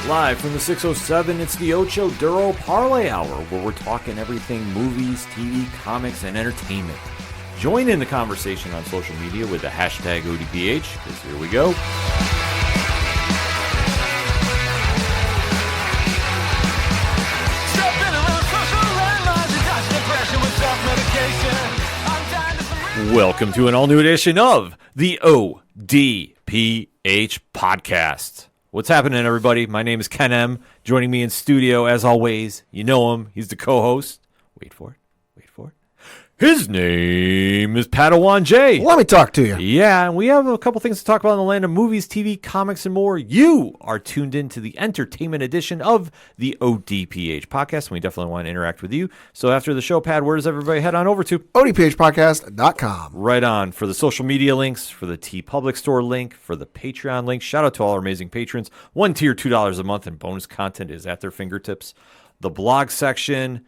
Live from the 607, it's the Ocho Duro Parlay Hour, where we're talking everything movies, TV, comics, and entertainment. Join in the conversation on social media with the hashtag ODPH, because here we go. Welcome to an all-new edition of the ODPH podcast. What's happening, everybody? My name is Ken M. Joining me in studio, as always, you know him. He's the co-host. Wait for it. His name is Padawan J. Let me talk to you. Yeah, and we have a couple things to talk about in the land of movies, TV, comics, and more. You are tuned in to the entertainment edition of the ODPH podcast, and we definitely want to interact with you. So after the show, Pad, where does everybody head on over to? ODPHpodcast.com. Right on. For the social media links, for the T Public Store link, for the Patreon link. Shout out to all our amazing patrons. One tier, $2 a month, and bonus content is at their fingertips. The blog section,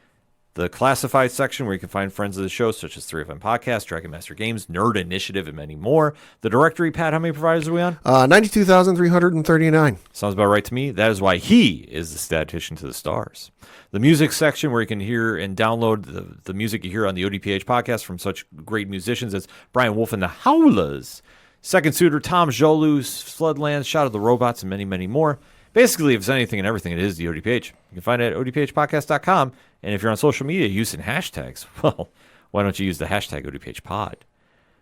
the classified section where you can find friends of the show, such as 3FM Podcast, Dragon Master Games, Nerd Initiative, and many more. The directory, Pat, how many providers are we on? 92,339. Sounds about right to me. That is why he is the statistician to the stars. The music section where you can hear and download the music you hear on the ODPH podcast from such great musicians as Brian Wolf and the Howlers, Second Suitor, Tom Jolu, Floodlands, Shout of the Robots, and many, many more. Basically, if it's anything and everything, it is the ODPH. You can find it at odphpodcast.com. And if you're on social media using hashtags, well, why don't you use the hashtag ODPHpod?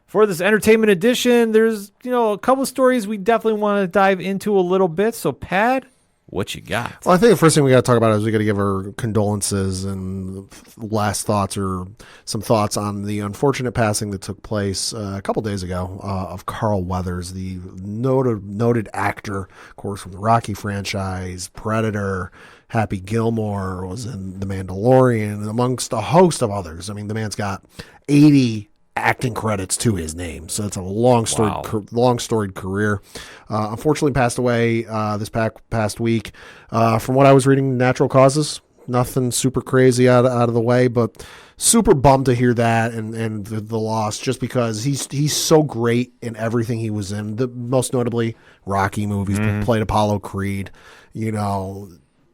For this entertainment edition, there's, a couple of stories we definitely want to dive into a little bit. So, Pad, what you got? Well, I think the first thing we got to talk about is we got to give our condolences and last thoughts or some thoughts on the unfortunate passing that took place a couple days ago of Carl Weathers, the noted actor, of course, from the Rocky franchise, Predator. Happy Gilmore was in The Mandalorian, and amongst a host of others. I mean, the man's got 80 acting credits to his name, so it's a long storied career. Unfortunately, passed away this past week. From what I was reading, natural causes. Nothing super crazy out of the way, but super bummed to hear that and the loss, just because he's so great in everything he was in. Most notably, Rocky movies, played Apollo Creed.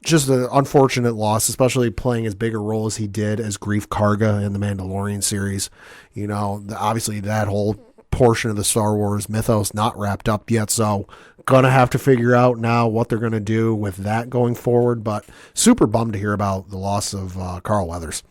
Just an unfortunate loss, especially playing as big a role as he did as Grief Karga in the Mandalorian series. Obviously that whole portion of the Star Wars mythos not wrapped up yet, so gonna have to figure out now what they're gonna do with that going forward. But super bummed to hear about the loss of Carl Weathers.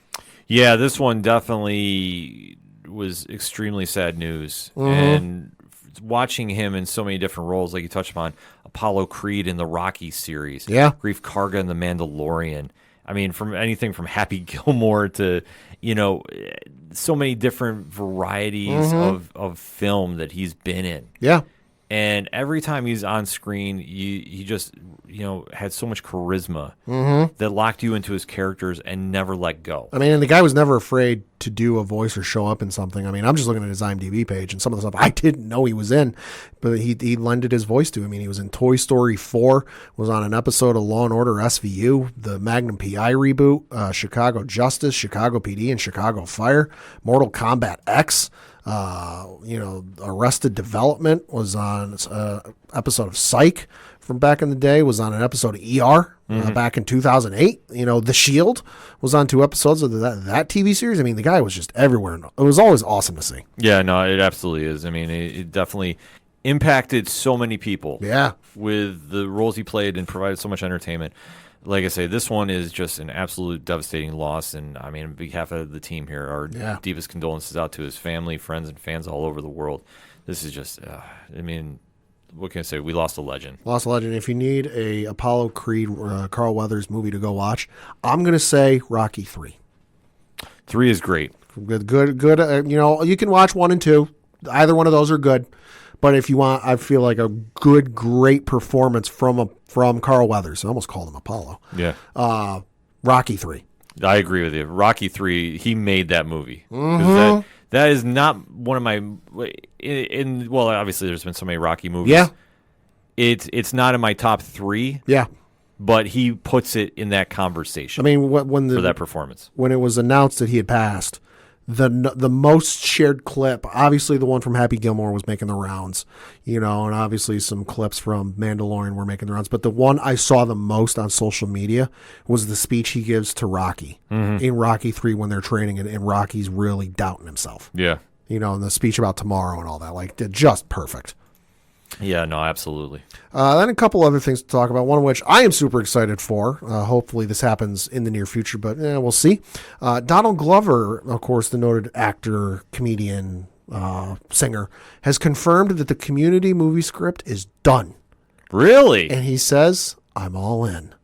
Yeah, this one definitely was extremely sad news, and watching him in so many different roles, like you touched upon, Apollo Creed in the Rocky series, Grief Karga in the Mandalorian. I mean, from anything from Happy Gilmore to, so many different varieties of film that he's been in. Yeah. And every time he's on screen, he just, had so much charisma that locked you into his characters and never let go. I mean, and the guy was never afraid to do a voice or show up in something. I mean, I'm just looking at his IMDb page, and some of the stuff I didn't know he was in, but he lended his voice to. I mean, he was in Toy Story 4, was on an episode of Law & Order SVU, the Magnum P.I. reboot, Chicago Justice, Chicago PD, and Chicago Fire, Mortal Kombat X. Arrested Development, was on an episode of Psych from back in the day, was on an episode of ER back in 2008. The Shield was on 2 episodes of that TV series. I mean, the guy was just everywhere. It was always awesome to see. Yeah, no, it absolutely is. I mean, it definitely impacted so many people. Yeah, with the roles he played and provided so much entertainment. Like I say, this one is just an absolute devastating loss, and I mean, on behalf of the team here, our deepest condolences out to his family, friends, and fans all over the world. This is just, what can I say? We lost a legend. If you need a Apollo Creed, Carl Weathers movie to go watch, I'm going to say Rocky 3. 3 is great. Good. You can watch 1 and 2. Either one of those are good. But if you want, I feel like a great performance from Carl Weathers. I almost called him Apollo. Yeah. Rocky 3. I agree with you. Rocky 3, he made that movie. That is not one of my. Well, obviously, there's been so many Rocky movies. Yeah. It's not in my top 3. Yeah. But he puts it in that conversation. I mean, for that performance. When it was announced that he had passed, the most shared clip, obviously the one from Happy Gilmore was making the rounds, and obviously some clips from Mandalorian were making the rounds. But the one I saw the most on social media was the speech he gives to Rocky in Rocky 3 when they're training, and Rocky's really doubting himself. Yeah. And the speech about tomorrow and all that, like, just perfect. Yeah, no, absolutely. Then a couple other things to talk about, one of which I am super excited for. Hopefully this happens in the near future, but we'll see. Donald Glover, of course, the noted actor, comedian, singer, has confirmed that the Community movie script is done. Really? And he says, I'm all in.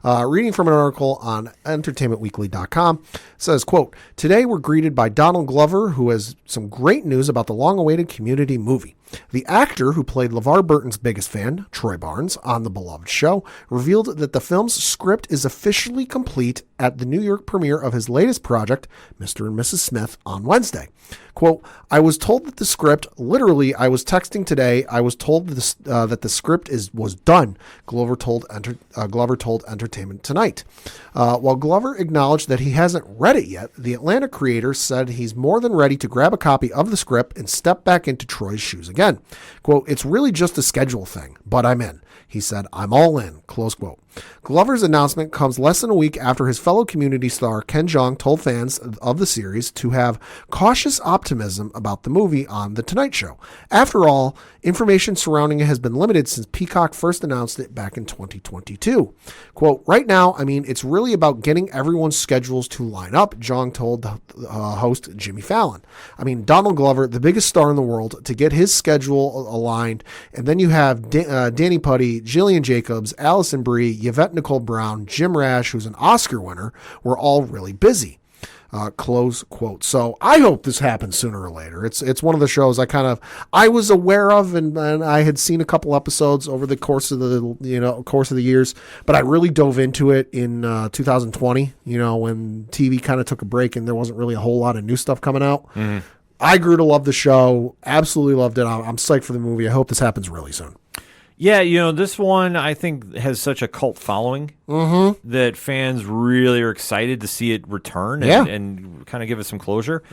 Reading from an article on entertainmentweekly.com, says, quote, today we're greeted by Donald Glover, who has some great news about the long-awaited Community movie. The actor who played LeVar Burton's biggest fan, Troy Barnes, on the beloved show, revealed that the film's script is officially complete at the New York premiere of his latest project, Mr. and Mrs. Smith, on Wednesday. Quote, I was told that the script, literally, I was texting today, I was told that the script was done, Glover told Entertainment Tonight. While Glover acknowledged that he hasn't read it yet, the Atlanta creator said he's more than ready to grab a copy of the script and step back into Troy's shoes again. Quote, it's really just a schedule thing, but I'm in. He said, I'm all in, close quote. Glover's announcement comes less than a week after his fellow Community star Ken Jeong told fans of the series to have cautious optimism about the movie on The Tonight Show. After all, information surrounding it has been limited since Peacock first announced it back in 2022. Quote, right now, it's really about getting everyone's schedules to line up, Jeong told host Jimmy Fallon. Donald Glover, the biggest star in the world, to get his schedule aligned, and then you have Danny Putty, Jillian Jacobs, Allison Brie, Yvette Nicole Brown, Jim Rash, who's an Oscar winner, were all really busy. Close quote. So I hope this happens sooner or later. It's one of the shows I was aware of, and I had seen a couple episodes over the course of the years, but I really dove into it in 2020. When TV kind of took a break and there wasn't really a whole lot of new stuff coming out. Mm-hmm. I grew to love the show. Absolutely loved it. I'm psyched for the movie. I hope this happens really soon. Yeah, this one I think has such a cult following that fans really are excited to see it return and kind of give it some closure.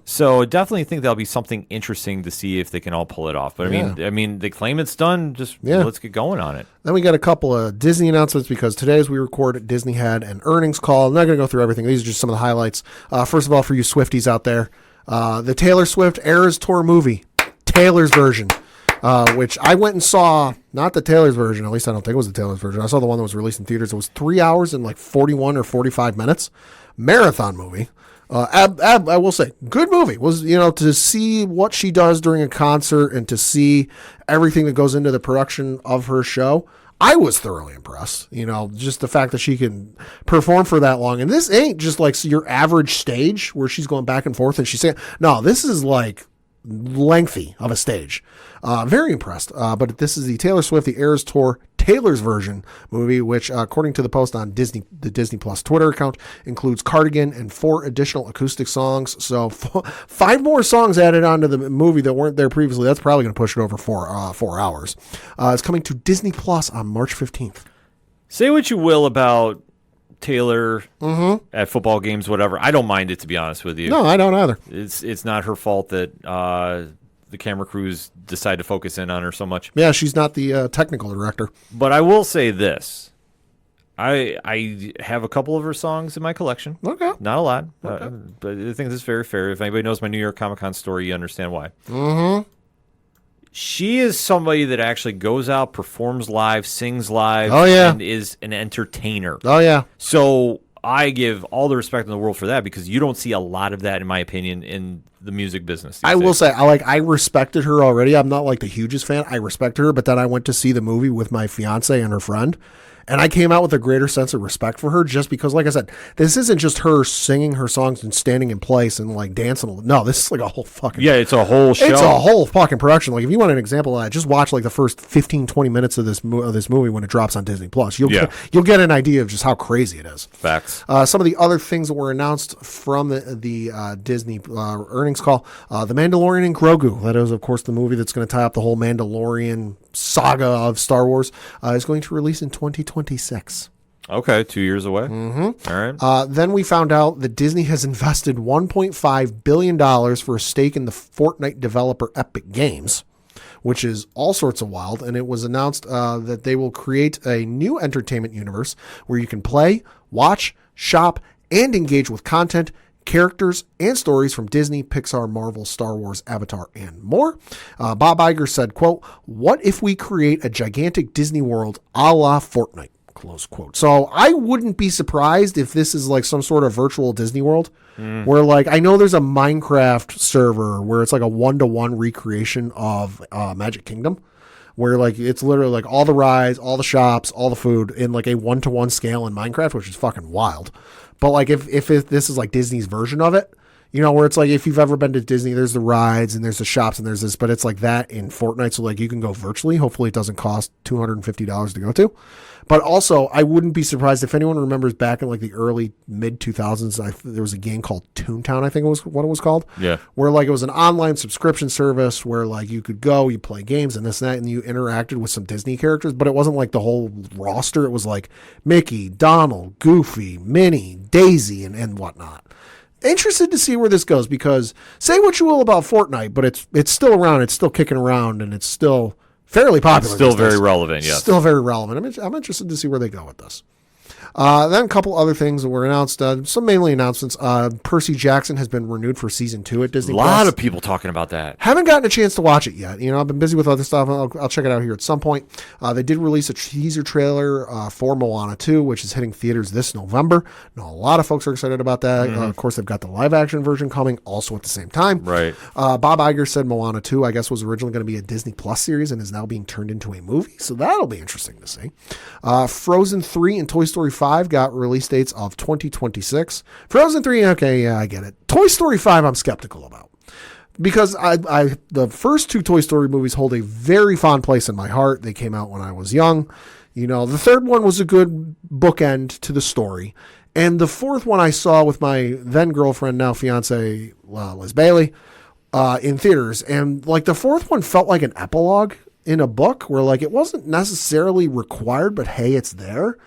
So definitely think that'll be something interesting to see if they can all pull it off. But I mean, they claim it's done. Just let's get going on it. Then we got a couple of Disney announcements because today as we record, Disney had an earnings call. I'm not going to go through everything. These are just some of the highlights. First of all, for you Swifties out there, the Taylor Swift Eras Tour movie, Taylor's version. Which I went and saw, not the Taylor's version, at least I don't think it was the Taylor's version. I saw the one that was released in theaters. It was 3 hours and like 41 or 45 minutes. Marathon movie. I will say, good movie. Was, to see what she does during a concert and to see everything that goes into the production of her show, I was thoroughly impressed. Just the fact that she can perform for that long. And this ain't just like your average stage where she's going back and forth and she's saying, no, this is like lengthy of a stage. Very impressed. But this is the Taylor Swift, the Eras Tour, Taylor's version movie, which, according to the post on the Disney Plus Twitter account, includes Cardigan and 4 additional acoustic songs. So 5 more songs added onto the movie that weren't there previously. That's probably going to push it over 4 hours. It's coming to Disney Plus on March 15th. Say what you will about Taylor at football games, whatever. I don't mind it, to be honest with you. No, I don't either. It's not her fault that the camera crews decide to focus in on her so much. Yeah, she's not the technical director. But I will say this. I have a couple of her songs in my collection. Okay. Not a lot. Okay. But I think this is very fair. If anybody knows my New York Comic Con story, you understand why. She is somebody that actually goes out, performs live, sings live, and is an entertainer. Oh, yeah. So I give all the respect in the world for that because you don't see a lot of that, in my opinion, in the music business. I will say, I respected her already. I'm not like the hugest fan. I respect her, but then I went to see the movie with my fiance and her friend. And I came out with a greater sense of respect for her just because, like I said, this isn't just her singing her songs and standing in place and like dancing. No, this is like a whole fucking... Yeah, it's a whole show. It's a whole fucking production. Like if you want an example of that, just watch like the first 15, 20 minutes of this movie when it drops on Disney Plus. You'll get an idea of just how crazy it is. Facts. Some of the other things that were announced from the Disney earnings call, The Mandalorian and Grogu. That is, of course, the movie that's going to tie up the whole Mandalorian saga of Star Wars, is going to release in 2026. Okay, 2 years away. Mm-hmm. All right. Then we found out that Disney has invested $1.5 billion for a stake in the Fortnite developer Epic Games, which is all sorts of wild. And it was announced that they will create a new entertainment universe where you can play, watch, shop, and engage with content, characters, and stories from Disney, Pixar, Marvel, Star Wars, Avatar, and more. Bob Iger said, quote, "What if we create a gigantic Disney world a la Fortnite?" Close quote. So I wouldn't be surprised if this is like some sort of virtual Disney world where, like, I know there's a Minecraft server where it's like a 1-to-1 recreation of Magic Kingdom, where like it's literally like all the rides, all the shops, all the food in like a 1-to-1 scale in Minecraft, which is fucking wild. But like if this is like Disney's version of it, you know, where it's like if you've ever been to Disney, there's the rides and there's the shops and there's this, but it's like that in Fortnite. So like you can go virtually. Hopefully it doesn't cost $250 to go to. But also, I wouldn't be surprised if anyone remembers back in like the early mid 2000s, there was a game called Toontown, I think it was what it was called. Yeah. Where like it was an online subscription service where like you could go, you play games and this and that, and you interacted with some Disney characters, but it wasn't like the whole roster. It was like Mickey, Donald, Goofy, Minnie, Daisy, and whatnot. Interested to see where this goes, because say what you will about Fortnite, but it's still around, it's still kicking around, and it's still fairly popular. Still very relevant, yes. Still very relevant. I'm interested to see where they go with this. Then a couple other things that were announced. Some mainly announcements. Percy Jackson has been renewed for season 2 at Disney+. A lot of people talking about that. Haven't gotten a chance to watch it yet. You know, I've been busy with other stuff. I'll check it out here at some point. They did release a teaser trailer for Moana 2, which is hitting theaters this November. Now, a lot of folks are excited about that. Of course, they've got the live action version coming also at the same time. Right. Bob Iger said Moana 2, I guess, was originally going to be a Disney Plus series and is now being turned into a movie. So that'll be interesting to see. Frozen 3 and Toy Story 5 got release dates of 2026. Frozen 3, okay, yeah, I get it. Toy Story 5, I'm skeptical about, because the first 2 Toy Story movies hold a very fond place in my heart. They came out when I was young. You know, the third one was a good bookend to the story, and the fourth one I saw with my then girlfriend, now fiance, Liz Bailey, in theaters, and like the fourth one felt like an epilogue in a book, where like it wasn't necessarily required, but hey, it's there.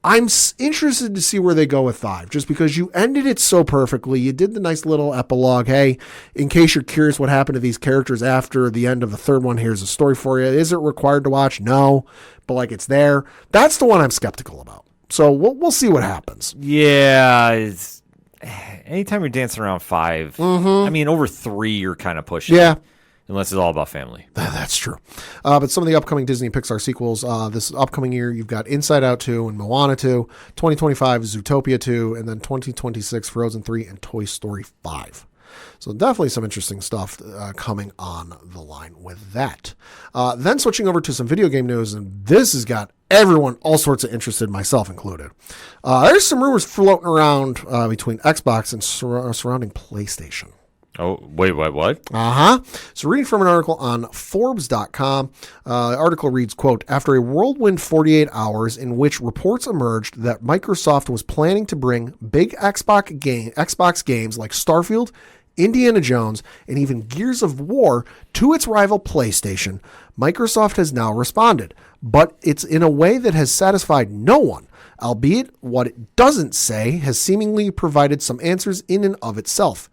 I'm interested to see where they go with 5, just because you ended it so perfectly. You did the nice little epilogue. Hey, in case you're curious what happened to these characters after the end of the third one, here's a story for you. Is it required to watch? No, but like it's there. That's the one I'm skeptical about. So we'll see what happens. Yeah, anytime you're dancing around 5, I mean, over 3, you're kind of pushing. Yeah. Unless it's all about family. That's true. But some of the upcoming Disney and Pixar sequels, this upcoming year, you've got Inside Out 2 and Moana 2, 2025 Zootopia 2, and then 2026 Frozen 3 and Toy Story 5. So definitely some interesting stuff coming on the line with that. Then switching over to some video game news, and this has got everyone all sorts of interested, myself included. There's some rumors floating around between Xbox and surrounding PlayStation. Oh, wait, what? So reading from an article on Forbes.com, the article reads, quote, "After a whirlwind 48 hours in which reports emerged that Microsoft was planning to bring big Xbox games like Starfield, Indiana Jones, and even Gears of War to its rival PlayStation, Microsoft has now responded, but it's in a way that has satisfied no one, albeit what it doesn't say has seemingly provided some answers in and of itself.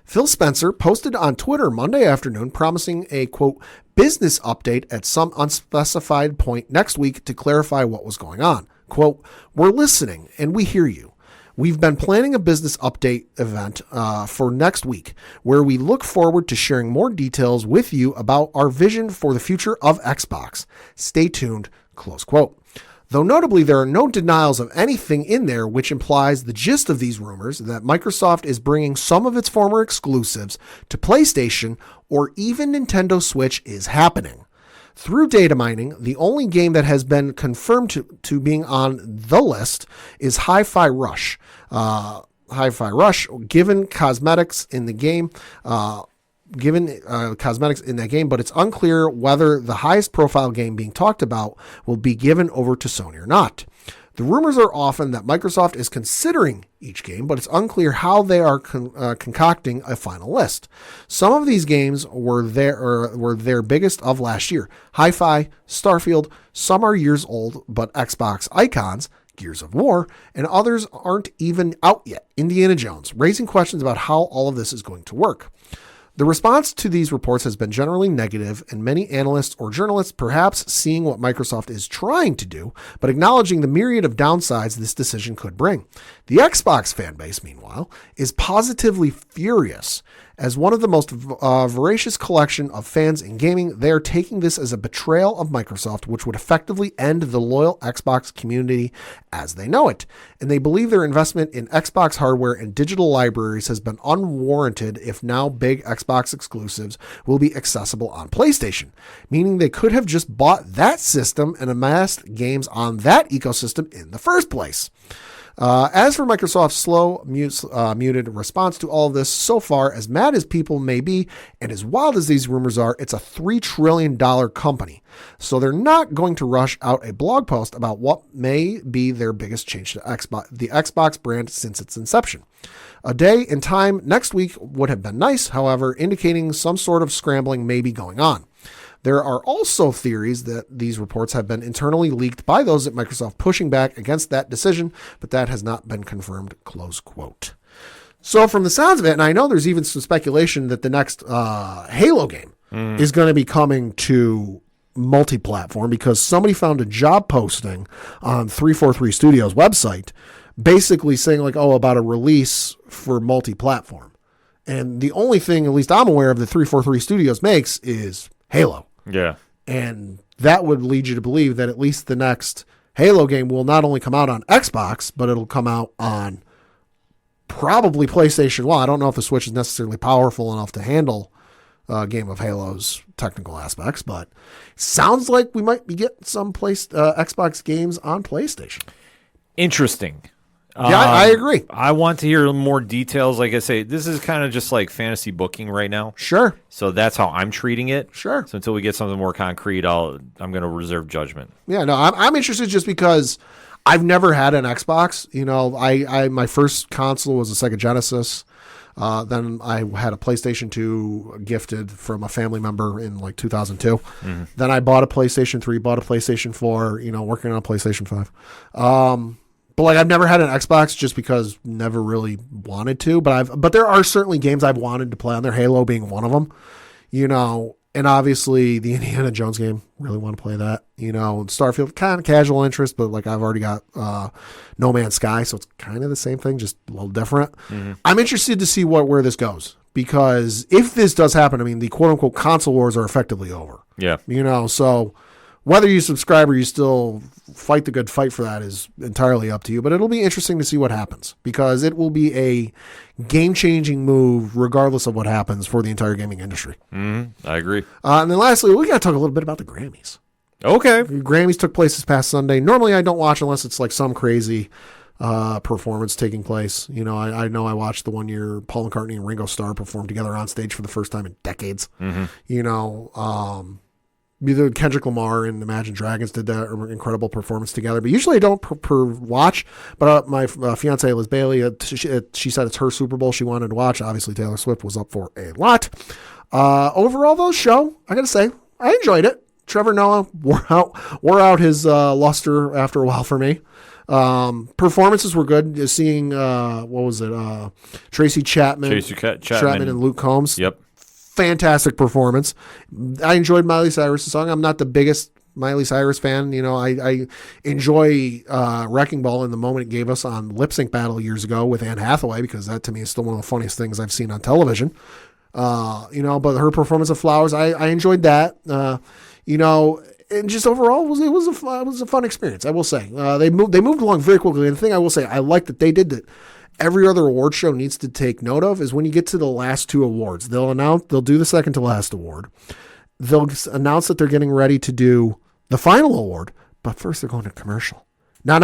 Phil Spencer posted on Twitter Monday afternoon promising a, quote, business update at some unspecified point next week to clarify what was going on. Quote, "We're listening and we hear you. We've been planning a business update event for next week where we look forward to sharing more details with you about our vision for the future of Xbox. Stay tuned," close quote. Though notably, there are no denials of anything in there, which implies the gist of these rumors that Microsoft is bringing some of its former exclusives to PlayStation or even Nintendo Switch is happening. Through data mining, the only game that has been confirmed to being on the list is Hi-Fi Rush. Hi-Fi Rush, given cosmetics in the game, but it's unclear whether the highest profile game being talked about will be given over to Sony or not. The rumors are often that Microsoft is considering each game, but it's unclear how they are concocting a final list. Some of these games were their biggest of last year. Hi-Fi, Starfield, some are years old, but Xbox icons. Gears of War, and others aren't even out yet, Indiana Jones, raising questions about how all of this is going to work. The response to these reports has been generally negative, and many analysts or journalists perhaps seeing what Microsoft is trying to do, but acknowledging the myriad of downsides this decision could bring. The Xbox fanbase, meanwhile, is positively furious. As one of the most voracious collection of fans in gaming, they are taking this as a betrayal of Microsoft, which would effectively end the loyal Xbox community as they know it. And they believe their investment in Xbox hardware and digital libraries has been unwarranted if now big Xbox exclusives will be accessible on PlayStation, meaning they could have just bought that system and amassed games on that ecosystem in the first place. As for Microsoft's slow, muted response to all of this, so far, as mad as people may be, and as wild as these rumors are, it's a $3 trillion company. So they're not going to rush out a blog post about what may be their biggest change to the Xbox brand since its inception. A day in time next week would have been nice, however, indicating some sort of scrambling may be going on. There are also theories that these reports have been internally leaked by those at Microsoft pushing back against that decision, but that has not been confirmed, close quote. So from the sounds of it, and I know there's even some speculation that the next Halo game is going to be coming to multi-platform because somebody found a job posting on 343 Studios website basically saying like, oh, about a release for multi-platform. And the only thing, at least I'm aware of, that 343 Studios makes is Halo. Yeah. And that would lead you to believe that at least the next Halo game will not only come out on Xbox, but it'll come out on probably PlayStation. Well, I don't know if the Switch is necessarily powerful enough to handle a game of Halo's technical aspects, but it sounds like we might be getting some Xbox games on PlayStation. Interesting. Yeah, I agree. I want to hear more details. Like I say, this is kind of just like fantasy booking right now. Sure. So that's how I'm treating it. Sure. So until we get something more concrete, I'm going to reserve judgment. Yeah, no, I'm interested just because I've never had an Xbox. You know, I my first console was a Sega Genesis. Then I had a PlayStation 2 gifted from a family member in like 2002. Mm-hmm. Then I bought a PlayStation 3, bought a PlayStation 4, you know, working on a PlayStation 5. But like I've never had an Xbox just because never really wanted to, but there are certainly games I've wanted to play on there, Halo being one of them, you know, and obviously the Indiana Jones game, really want to play that, you know, and Starfield, kind of casual interest, but like I've already got No Man's Sky, so it's kind of the same thing, just a little different. Mm-hmm. I'm interested to see where this goes, because if this does happen, I mean, the quote unquote console wars are effectively over. Yeah. You know, so whether you subscribe or you still fight the good fight for that is entirely up to you. But it'll be interesting to see what happens, because it will be a game-changing move regardless of what happens for the entire gaming industry. I agree. And then lastly, we got to talk a little bit about the Grammys. Okay. The Grammys took place this past Sunday. Normally I don't watch unless it's like some crazy performance taking place. You know, I know I watched the one year Paul McCartney and Ringo Starr performed together on stage for the first time in decades. Mm-hmm. You know, either Kendrick Lamar and Imagine Dragons did that incredible performance together. But usually I don't watch. But my fiance Liz Bailey, she said it's her Super Bowl she wanted to watch. Obviously Taylor Swift was up for a lot. Overall, though, show, I got to say, I enjoyed it. Trevor Noah wore out his luster after a while for me. Performances were good. Seeing Tracy Chapman and Luke Combs. Yep. Fantastic performance. I enjoyed Miley Cyrus' song. I'm not the biggest Miley Cyrus fan. You know, I enjoy Wrecking Ball in the moment it gave us on Lip Sync Battle years ago with Anne Hathaway, because that to me is still one of the funniest things I've seen on television. You know, but her performance of Flowers, I enjoyed that. You know, and just overall it was a fun experience, I will say. They moved along very quickly. And the thing I will say I like that they did that every other award show needs to take note of is when you get to the last two awards, they'll do the second to last award. They'll announce that they're getting ready to do the final award, but first they're going to commercial. Nah.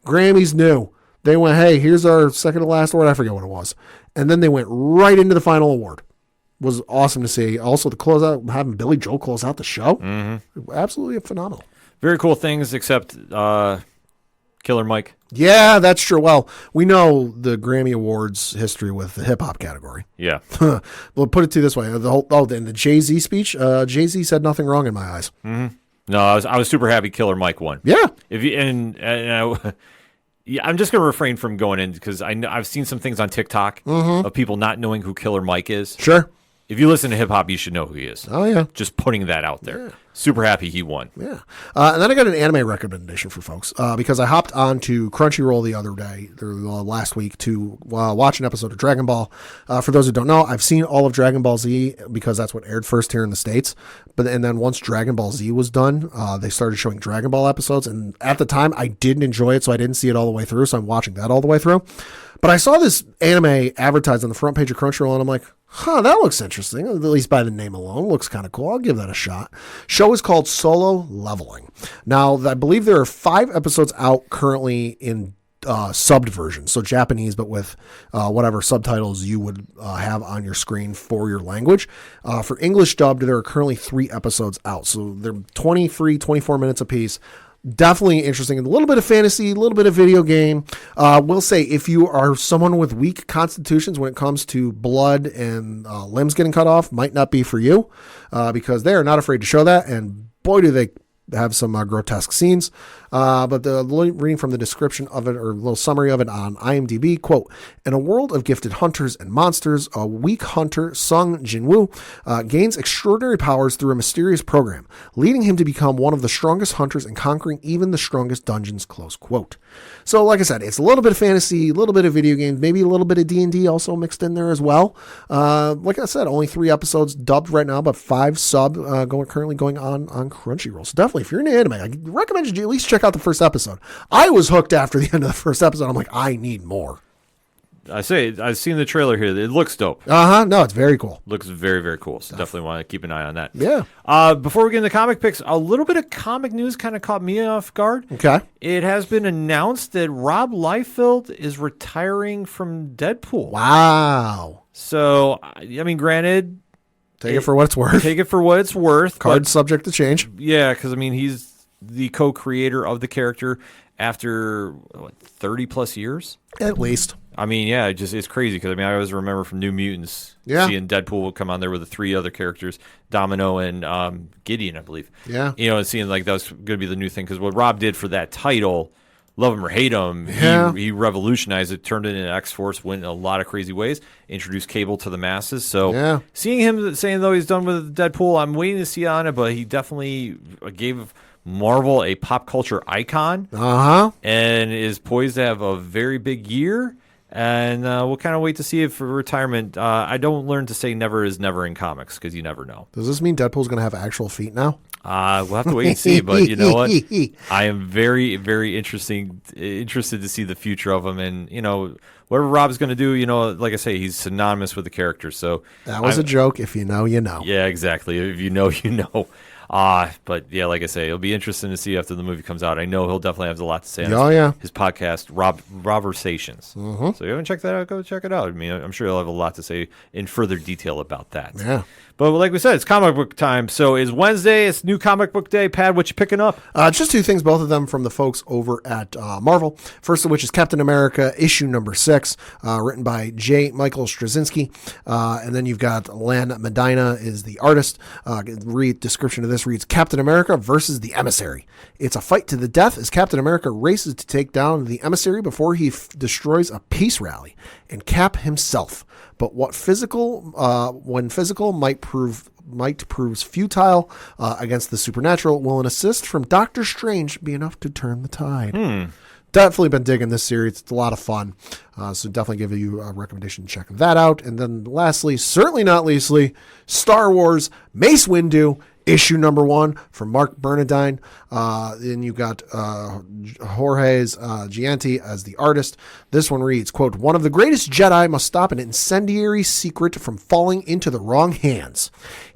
Grammys knew. They went, hey, here's our second to last award. I forget what it was. And then they went right into the final award. It was awesome to see. Also, the closeout, having Billy Joel close out the show, absolutely phenomenal. Very cool things, except Killer Mike. Yeah, that's true. Well, we know the Grammy Awards history with the hip hop category. Yeah. We'll put it to you this way: the Jay-Z speech. Jay-Z said nothing wrong in my eyes. Mm-hmm. No, I was super happy Killer Mike won. Yeah. If you yeah, I'm just gonna refrain from going in because I've seen some things on TikTok of people not knowing who Killer Mike is. Sure. If you listen to hip hop, you should know who he is. Oh, yeah. Just putting that out there. Yeah. Super happy he won. Yeah. And then I got an anime recommendation for folks because I hopped on to Crunchyroll the other day, or last week, to watch an episode of Dragon Ball. For those who don't know, I've seen all of Dragon Ball Z because that's what aired first here in the States. And then once Dragon Ball Z was done, they started showing Dragon Ball episodes. And at the time, I didn't enjoy it, so I didn't see it all the way through. So I'm watching that all the way through. But I saw this anime advertised on the front page of Crunchyroll, and I'm like, that looks interesting. At least by the name alone, looks kind of cool. I'll give that a shot. Show is called Solo Leveling. Now, I believe there are 5 episodes out currently in subbed version, so Japanese, but with whatever subtitles you would have on your screen for your language. For English dubbed, there are currently 3 episodes out, so they're 24 minutes apiece. Definitely interesting. A little bit of fantasy, a little bit of video game. We'll say if you are someone with weak constitutions when it comes to blood and limbs getting cut off, might not be for you because they are not afraid to show that. And boy, do they have some grotesque scenes. But the reading from the description of it, or a little summary of it on IMDb, quote, in a world of gifted hunters and monsters, a weak hunter, Sung Jinwoo, gains extraordinary powers through a mysterious program, leading him to become one of the strongest hunters and conquering even the strongest dungeons, close quote. So like I said, it's a little bit of fantasy, a little bit of video games, maybe a little bit of D&D also mixed in there as well. Like I said, only 3 episodes dubbed right now, but 5 sub currently going on Crunchyroll. So definitely, if you're into anime, I recommend you at least check out the first episode. I was hooked after the end of the first episode. I'm like, I need more. I've seen the trailer here. It looks dope. No, it's very cool. Looks very, very cool. So definitely want to keep an eye on that. Yeah. Before we get into comic picks, a little bit of comic news kind of caught me off guard. Okay. It has been announced that Rob Liefeld is retiring from Deadpool. Wow. So, I mean, granted, take it for what it's worth. Take it for what it's worth. Card subject to change. Yeah, because I mean, he's the co-creator of the character after 30 plus years at least. I mean, yeah, it's crazy because I mean, I always remember from New Mutants seeing Deadpool come on there with the 3 other characters, Domino and Gideon, I believe. Yeah, and seeing like that was going to be the new thing because what Rob did for that title, love him or hate him, he revolutionized it, turned it into X-Force, went in a lot of crazy ways, introduced Cable to the masses. So seeing him saying though he's done with Deadpool, I'm waiting to see on it, but he definitely gave Marvel a pop culture icon and is poised to have a very big year. And we'll kind of wait to see it for retirement. I don't learn to say never is never in comics because you never know. Does this mean Deadpool's going to have actual feet now? We'll have to wait and see. But you know what? I am very, very interested to see the future of him. And, whatever Rob's going to do, like I say, he's synonymous with the character. So that was a joke. If you know, you know. Yeah, exactly. If you know, you know. But yeah, like I say, it'll be interesting to see after the movie comes out. I know he'll definitely have a lot to say on his podcast, Robersations. So if you haven't checked that out, go check it out. I mean, I'm sure he'll have a lot to say in further detail about that. Yeah. But like we said, it's comic book time. So it's Wednesday. It's new comic book day. Pat, what you picking up? Just 2 things, both of them from the folks over at Marvel. First of which is Captain America, issue number 6, written by J. Michael Straczynski. And then you've got Lan Medina is the artist. Description of this reads, Captain America versus the Emissary. It's a fight to the death as Captain America races to take down the Emissary before he destroys a peace rally and Cap himself. But when physical might proves futile against the supernatural, will an assist from Doctor Strange be enough to turn the tide? Definitely been digging this series. It's a lot of fun. So definitely give you a recommendation to check that out. And then lastly, certainly not leastly, Star Wars Mace Windu, issue number 1 from Mark Bernardine. Then you got Jorge's Gianti as the artist. This one reads, quote, one of the greatest Jedi must stop an incendiary secret from falling into the wrong hands.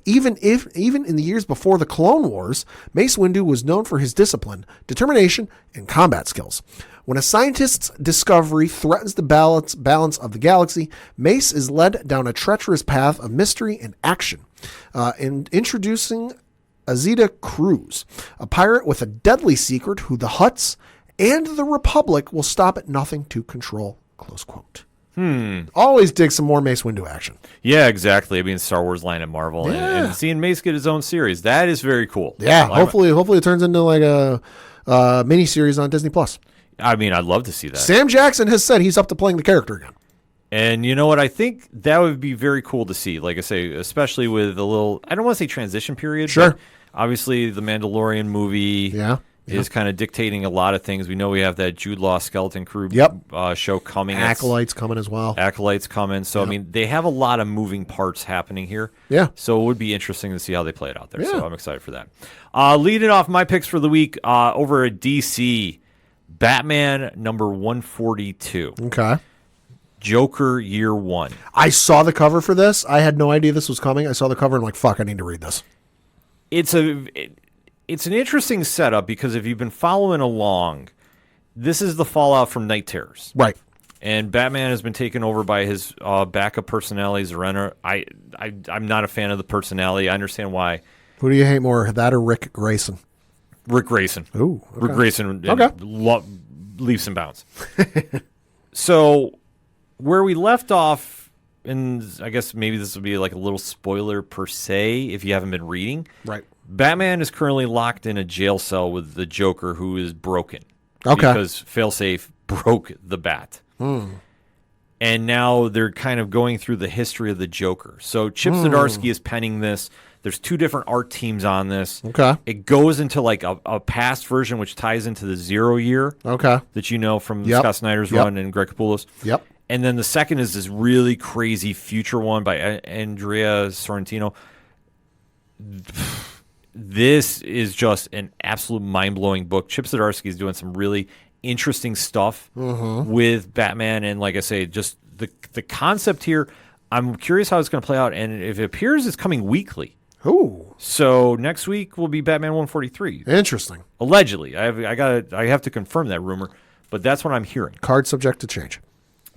Even in the years before the Clone Wars, Mace Windu was known for his discipline, determination, and combat skills. When a scientist's discovery threatens the balance of the galaxy, Mace is led down a treacherous path of mystery and action. Introducing Azita Cruz, a pirate with a deadly secret who the Hutts and the Republic will stop at nothing to control, close quote. Always dig some more Mace Windu action. Yeah, exactly. I mean, Star Wars line at Marvel, Yeah. and seeing Mace get his own series, that is very cool. Yeah, Well, hopefully it turns into like a mini series on Disney Plus. I mean, I'd love to see that. Sam Jackson has said he's up to playing the character again. And you know what? I think that would be very cool to see. Like I say, especially with a little, I don't want to say transition period. Sure. But obviously, the Mandalorian movie is kind of dictating a lot of things. We know we have that Jude Law Skeleton Crew show coming. Acolytes coming as well. Acolytes coming. So, I mean, they have a lot of moving parts happening here. Yeah. So it would be interesting to see how they play it out there. Yeah. So I'm excited for that. Leading off my picks for the week over at DC, Batman number 142. Okay. Joker Year One. I saw the cover for this. I had no idea this was coming. I saw the cover and I'm like, fuck, I need to read this. It's an interesting setup because if you've been following along, this is the fallout from Night Terrors. Right. And Batman has been taken over by his backup personality, Zarena. I'm not a fan of the personality. I understand why. Who do you hate more, that or Rick Grayson? Rick Grayson. Ooh. Okay. Rick Grayson Okay. leaps and bounds. So where we left off, and I guess maybe this will be like a little spoiler per se if you haven't been reading. Right. Batman is currently locked in a jail cell with the Joker, who is broken. Okay. Because Failsafe broke the bat. And now they're kind of going through the history of the Joker. So Chip Zdarsky is penning this. There's two different art teams on this. Okay. It goes into like a past version, which ties into the 0 year that you know from Scott Snyder's run and Greg Capullo's. Yep. And then the second is this really crazy future one by Andrea Sorrentino. This is just an absolute mind-blowing book. Chip Zdarsky is doing some really interesting stuff with Batman, and like I say, just the concept here. I'm curious how it's going to play out, and if it appears it's coming weekly. Ooh. So next week will be Batman 143. Interesting. Allegedly, I have to confirm that rumor, but that's what I'm hearing. Card subject to change.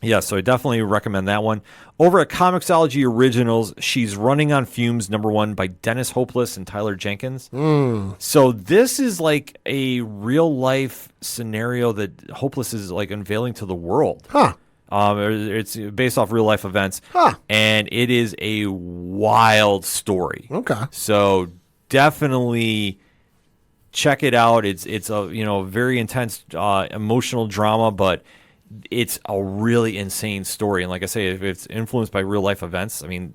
Yeah, so I definitely recommend that one. Over at Comixology Originals, She's Running on Fumes, #1 by Dennis Hopeless and Tyler Jenkins. So this is like a real-life scenario that Hopeless is like unveiling to the world. Huh. It's based off real-life events, and it is a wild story. Okay. So definitely check it out. It's a very intense emotional drama, but it's a really insane story. And like I say, if it's influenced by real life events, I mean,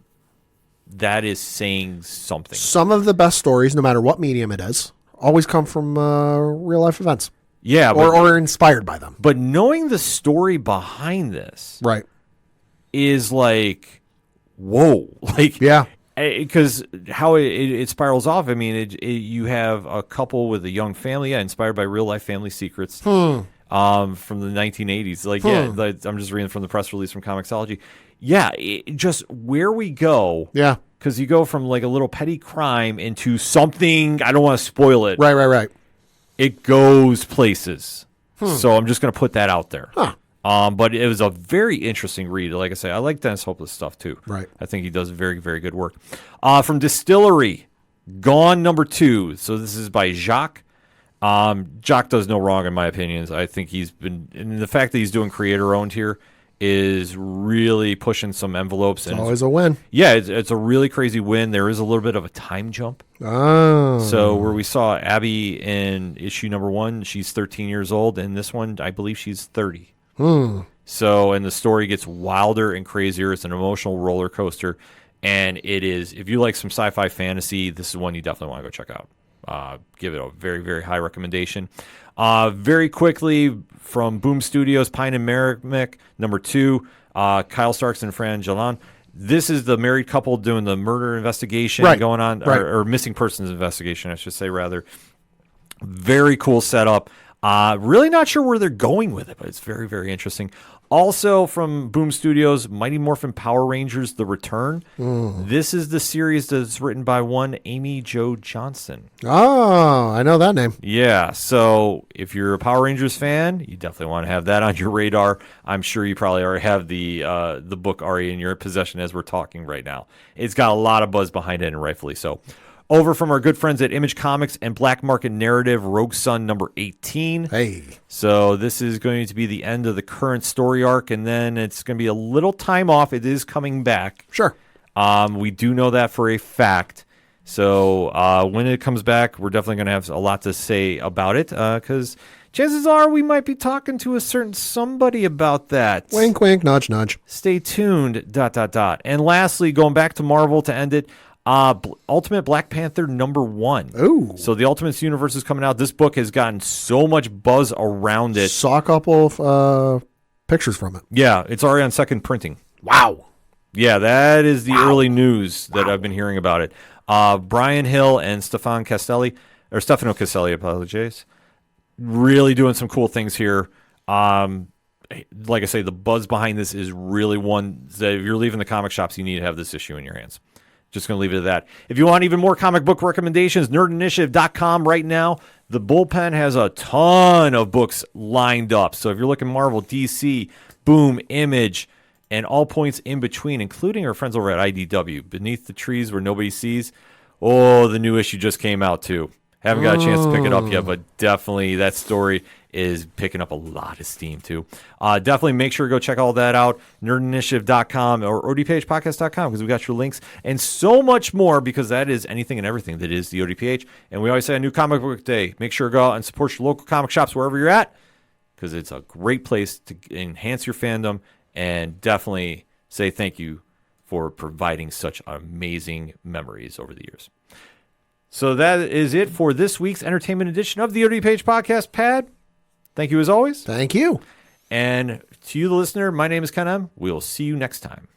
that is saying something. Some of the best stories, no matter what medium it is, always come from real life events. Yeah. Or inspired by them. But knowing the story behind this Right. is like, whoa. Like, yeah. Because how it spirals off, I mean, you have a couple with a young family, inspired by real life family secrets. From the 1980s. I'm just reading from the press release from Comixology. Yeah, just where we go. Yeah. Because you go from like a little petty crime into something, I don't want to spoil it. Right. It goes places. So I'm just going to put that out there. But it was a very interesting read. Like I say, I like Dennis Hopeless stuff too. Right. I think he does very, very good work. From Distillery, Gone #2. So this is by Jacques. Jock does no wrong in my opinions. I think and the fact that he's doing creator owned here is really pushing some envelopes. It's always a win. Yeah, it's a really crazy win. There is a little bit of a time jump. Oh. So where we saw Abby in issue #1, she's 13 years old, and this one, I believe she's 30. So, and the story gets wilder and crazier. It's an emotional roller coaster, and it is. If you like some sci-fi fantasy, this is one you definitely want to go check out. Give it a very, very high recommendation. Very quickly from Boom Studios, Pine and Merrimack, #2, Kyle Starks and Fran Jalan. This is the married couple doing the murder investigation going on, or missing persons investigation, I should say, rather. Very cool setup. Really not sure where they're going with it, but it's very, very interesting. Also from Boom Studios, Mighty Morphin Power Rangers: The Return. This is the series that's written by one Amy Jo Johnson. Oh, I know that name. Yeah, so if you're a Power Rangers fan, you definitely want to have that on your radar. I'm sure you probably already have the book already in your possession as we're talking right now. It's got a lot of buzz behind it, and rightfully so. over from our good friends at Image Comics and Black Market Narrative, Rogue Sun number 18. Hey. So this is going to be the end of the current story arc, and then it's going to be a little time off. It is coming back. Sure. We do know that for a fact. So when it comes back, we're definitely going to have a lot to say about it, because chances are we might be talking to a certain somebody about that. Wink, wink, nudge, nudge. Stay tuned, ... And lastly, going back to Marvel to end it, Ultimate Black Panther number 1. Ooh. So the Ultimates universe is coming out. This book has gotten so much buzz around it. Saw a couple of pictures from it. Yeah, it's already on second printing. Wow. Yeah, that is the early news that I've been hearing about it. Brian Hill and Stefano Castelli, apologize, really doing some cool things here. Like I say, the buzz behind this is really one that if you're leaving the comic shops, you need to have this issue in your hands. Just going to leave it at that. If you want even more comic book recommendations, nerdinitiative.com right now. The bullpen has a ton of books lined up. So if you're looking Marvel, DC, Boom, Image, and all points in between, including our friends over at IDW, Beneath the Trees Where Nobody Sees. Oh, the new issue just came out too. Haven't got a chance to pick it up yet, but definitely that story is picking up a lot of steam too. Definitely make sure to go check all that out, nerdinitiative.com or odphpodcast.com, because we got your links and so much more, because that is anything and everything that is the ODPH. And we always say a new comic book day. Make sure to go out and support your local comic shops wherever you're at, because it's a great place to enhance your fandom, and definitely say thank you for providing such amazing memories over the years. So that is it for this week's entertainment edition of the ODPH podcast. Pad, thank you as always. Thank you. And to you, the listener, my name is Ken M. We'll see you next time.